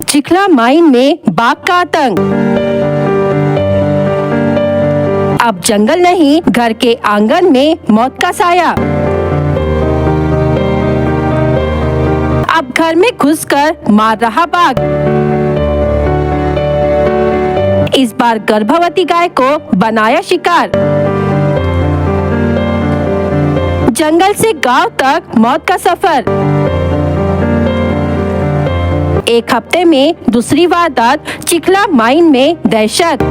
चिखला माइन में बाघ का आतंक। अब जंगल नहीं, घर के आंगन में मौत का साया। अब घर में घुसकर मार रहा बाघ। इस बार गर्भवती गाय को बनाया शिकार। जंगल से गांव तक मौत का सफर। एक हफ्ते में दूसरी वारदात, चिखला माइन में दहशत।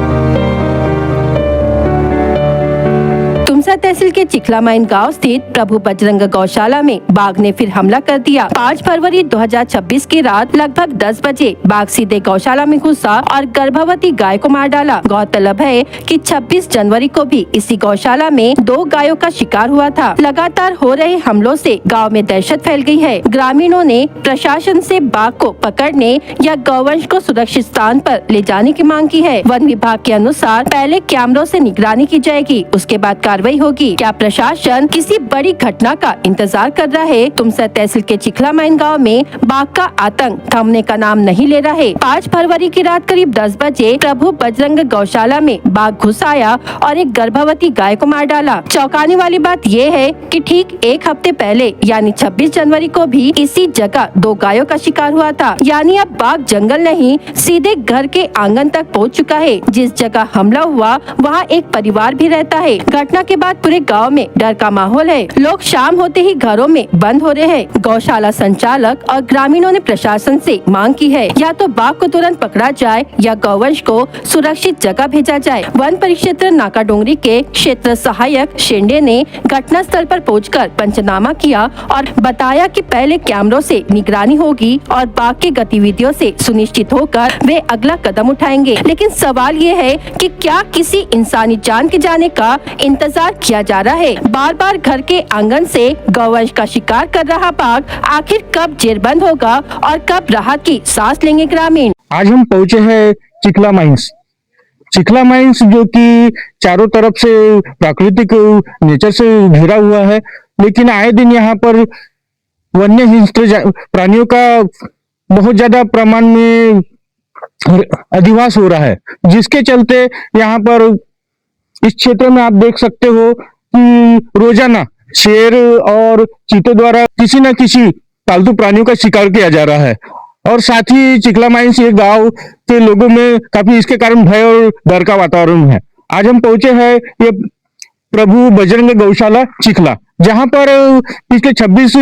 तुमसा तहसील के चिखला माइन गांव स्थित प्रभु बजरंग गौशाला में बाघ ने फिर हमला कर दिया। 5 फरवरी 2026 की रात लगभग 10 बजे बाघ सीधे गौशाला में घुसा और गर्भवती गाय को मार डाला। गौरतलब है कि 26 जनवरी को भी इसी गौशाला में 2 गायों का शिकार हुआ था। लगातार हो रहे हमलों से गांव में दहशत फैल गई है। ग्रामीणों ने प्रशासन से बाघ को पकड़ने या गौवंश को सुरक्षित स्थान पर ले जाने की मांग की है। वन विभाग के अनुसार पहले कैमरों से निगरानी की जाएगी, उसके बाद कार्रवाई होगी। क्या प्रशासन किसी बड़ी घटना का इंतजार कर रहा है? तुमसा तहसील के चिखला माइन गांव में बाघ का आतंक थमने का नाम नहीं ले रहा है। 5 फरवरी की रात करीब 10 बजे प्रभु बजरंग गौशाला में बाघ घुस आया और एक गर्भवती गाय को मार डाला। चौंकाने वाली बात ये है कि ठीक एक हफ्ते पहले यानी 26 जनवरी को भी इसी जगह 2 गायों का शिकार हुआ था। यानी अब बाघ जंगल नहीं, सीधे घर के आंगन तक पहुंच चुका है। जिस जगह हमला हुआ वहां एक परिवार भी रहता है। घटना के बाद पूरे गांव में डर का माहौल है। लोग शाम होते ही घरों में बंद हो रहे हैं। गौशाला संचालक और ग्रामीणों ने प्रशासन से मांग की है, या तो बाघ को तुरंत पकड़ा जाए या गौवंश को सुरक्षित जगह भेजा जाए। वन परिक्षेत्र नाका डोंगरी के क्षेत्र सहायक शेंडे ने घटना स्थल पर पहुंचकर पंचनामा किया और बताया कि पहले कैमरों से निगरानी होगी और बाघ की गतिविधियों से सुनिश्चित होकर वे अगला कदम उठाएंगे। लेकिन सवाल ये है कि क्या किसी इंसानी जान के जाने का इंतजार किया जा रहा है? बार बार घर के आंगन से गौवंश का शिकार कर रहा बाघ आखिर कब जेरबंद होगा और कब राहत की सांस लेंगे ग्रामीण? आज हम पहुंचे हैं चिखला माइंस। चिखला माइंस जो कि चारों तरफ से प्राकृतिक नेचर से घिरा हुआ है, लेकिन आए दिन यहाँ पर वन्य हिंस्र प्राणियों का बहुत ज्यादा प्रमाण में अधिवास हो रहा है, जिसके चलते यहाँ पर इस क्षेत्र में आप देख सकते हो कि रोजाना शेर और चीतों द्वारा किसी न किसी पालतू प्राणियों का शिकार किया जा रहा है। और साथ ही चिखला माइंस ये गांव के लोगों में काफी इसके कारण भय और डर का वातावरण है। आज हम पहुंचे हैं ये प्रभु बजरंग गौशाला चिखला, जहां पर पिछले 26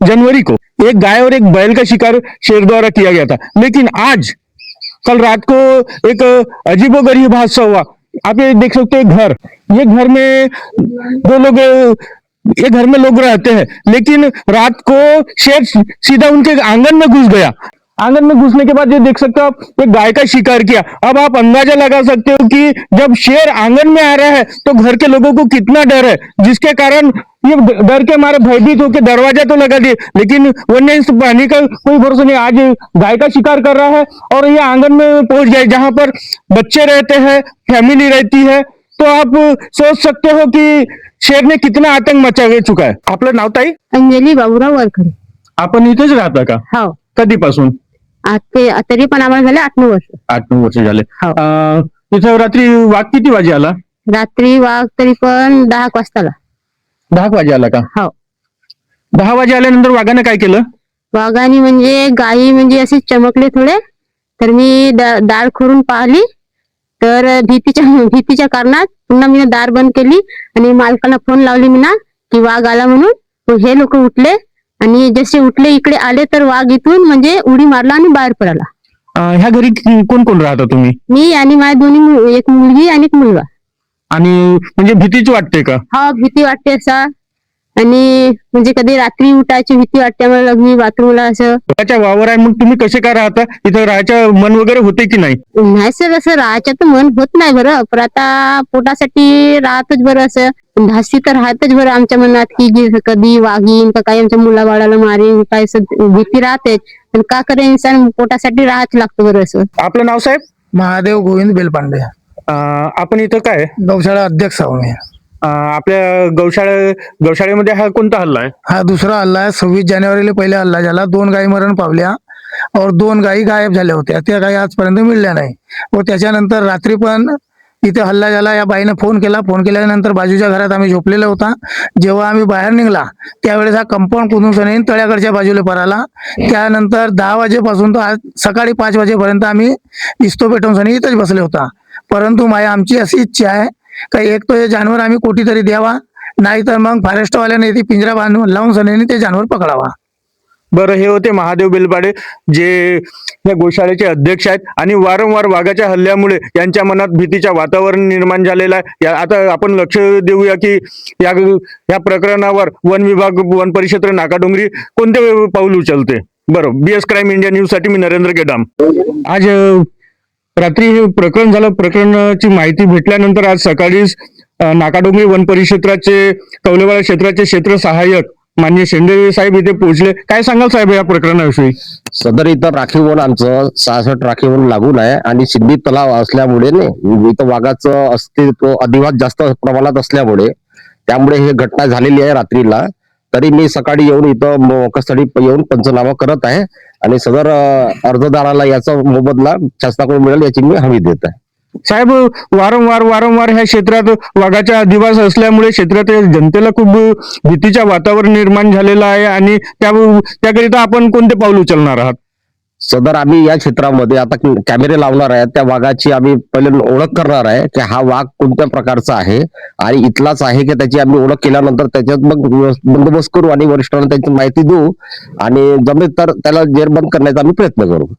जनवरी को एक गाय और एक बैल का शिकार शेर द्वारा किया गया था। लेकिन आज कल रात को एक अजीबोगरीब हादसा हुआ। आप ये देख सकते हैं ये घर में 2 लोग, ये घर में लोग रहते हैं, लेकिन रात को शेर सीधा उनके आंगन में घुस गया। आंगन में घुसने के बाद ये देख सकते हो आप, एक गाय का शिकार किया। अब आप अंदाजा लगा सकते हो कि जब शेर आंगन में आ रहा है तो घर के लोगों को कितना डर है, जिसके कारण ये डर के मारे भयभीत होकर दरवाजा तो लगा दिए, लेकिन वन्य इस प्राणी का कोई भरोसा नहीं। आज गाय का शिकार कर रहा है और ये आंगन में पहुंच गए, जहां पर बच्चे रहते हैं, फैमिली रहती है। तो आप सोच सकते हो कि शेर ने कितना आतंक मचा चुका है। आपलं नाव ताई? अंजली बाबूराव वारखडे. आपण इथेच राहता का? हो. कधीपासून? तरी पण आम्हाला झाले 8-9 वर्ष. 8-9 वर्ष झाले. हो. तिथं रात्री वाघ किती वाजे आला? रात्री वाघ तरी पण 10 वाजता आला. 10 वाजे आला का? हो. 10 वाजे आल्यानंतर वाघाने काय केलं? वाघाने म्हणजे गायी म्हणजे असे चमकले थोडे, तर मी दार खोलून पाहिली, तर भीतीच्या कारणात पुन्हा मी दार बंद केली आणि मालकाला फोन लावली मी ना की वाघ आला म्हणून. मग हे लोक उठले आणि जसे उठले इकडे आले तर वाघ इथून म्हणजे उडी मारला आणि बाहेर पडला. ह्या घरी कोण कोण राहता तुम्ही? मी आणि माझ्या दोन्ही, एक मुलगी आणि एक मुलगा. आणि म्हणजे भीतीच वाटते का? हा, भीती वाटते असा. आणि म्हणजे कधी रात्री उठायची भीती वाटते मला, मी बाथरूमला असं. स्वतःच्या वावर आहे, मग तुम्ही कसे काय राहता इथं? राहायचं मन वगैरे होते की नाही? नाही सर, असं राहायचं तर मन होत नाही बरं, पण आता पोटासाठी राहतच बरं. असं धास्ती तर राहतच बरं आमच्या मनात की जे कधी वाघीन का काही आमच्या मुला बाळाला मारेन काय, भीती राहतेच. पण का करे, इंसान पोटासाठी राहायच लागतं बरं. असं. आपलं नाव साहेब? महादेव गोविंद बेलपांडे. आपण इथं काय? गौशाळा अध्यक्ष आहो मी. आपल्या गौशाळेमध्ये हा कोणता हल्ला आहे? हा दुसरा हल्ला आहे. 26 जानेवारीला पहिला हल्ला झाला, 2 गायी मरण पावल्या और 2 गायी गायब झाल्या होत्या. त्या गायी आजपर्यंत मिळल्या नाही. व त्याच्यानंतर रात्री पण इथे हल्ला झाला. या बाईने फोन केल्यानंतर बाजूच्या घरात आम्ही झोपलेलो होता. जेव्हा आम्ही बाहेर निघला त्यावेळेस हा कंपाऊंड कुदून सनी तळ्याकडच्या बाजूला पळाला. त्यानंतर 10 वाजेपासून तो आज सकाळी 5 वाजेपर्यंत आम्ही इस्तो पेटवून सनी इथेच बसले होता. परंतु आमची अशी इच्छा आहे का एक तो हे जानवर आम्ही कोठीतरी द्यावा, नाही तर मग फॉरेस्टवाल्याने ते पिंजरा बांधून लावून सनी ते जानवर पकडावा. बरं, हे होते महादेव बेलपाडे जे या गोशाळेचे अध्यक्ष आहेत आणि वारंवार वाघाच्या हल्ल्यामुळे यांच्या मनात भीतीचं वातावरण निर्माण झालेलं आहे. आता आपण लक्ष देऊया की या प्रकरणावर वन विभाग, वन परिक्षेत्र नाकाडोंगरी कोणते पाऊल उचलते. बरं, BS क्राईम इंडिया न्यूज साठी मी नरेंद्र केडाम. आज रात्री हे प्रकरण झालं. प्रकरणाची माहिती भेटल्यानंतर आज सकाळीच नाकाडोंगरी वन परिक्षेत्राचे कौलेवाडा क्षेत्राचे क्षेत्र सहाय्यक माननीय शेंडे साहेब इथे पोहोचले. काय सांगाल साहेब या प्रकरणाविषयी? सदर इथं राखीव वन आमचं 66 राखीव वन लागून आहे आणि सिंधी तलाव असल्यामुळे इथं वाघाचं अस्तित्व अधिवास जास्त प्रमाणात असल्यामुळे त्यामुळे ही घटना झालेली आहे रात्रीला. तरी मी सकाळी येऊन इथं मोकस्थळी येऊन पंचनामा करत आहे आणि सदर अर्जदाराला याचा मोबदला शासनाकडून मिळेल याची मी हमी देत आहे. साहेब, वारंवार ह्या क्षेत्रात वाघाचा अधिवास असल्यामुळे क्षेत्रातील जनतेला खूप भीतीचं वातावरण निर्माण झालेलं आहे आणि त्याकरिता आपण कोणते पाऊल उचलणार आहात? सदर आम्ही या क्षेत्रामध्ये आता कॅमेरे लावणार आहे. त्या वाघाची आम्ही पहिले ओळख करणार आहे की हा वाघ कोणत्या प्रकारचा आहे आणि इथलाच आहे की त्याची आम्ही ओळख केल्यानंतर त्याच्यात मग बंदोबस्त करू आणि वरिष्ठांना त्याची माहिती देऊ आणि जमेल तर त्याला जेरबंद करण्याचा आम्ही प्रयत्न करू.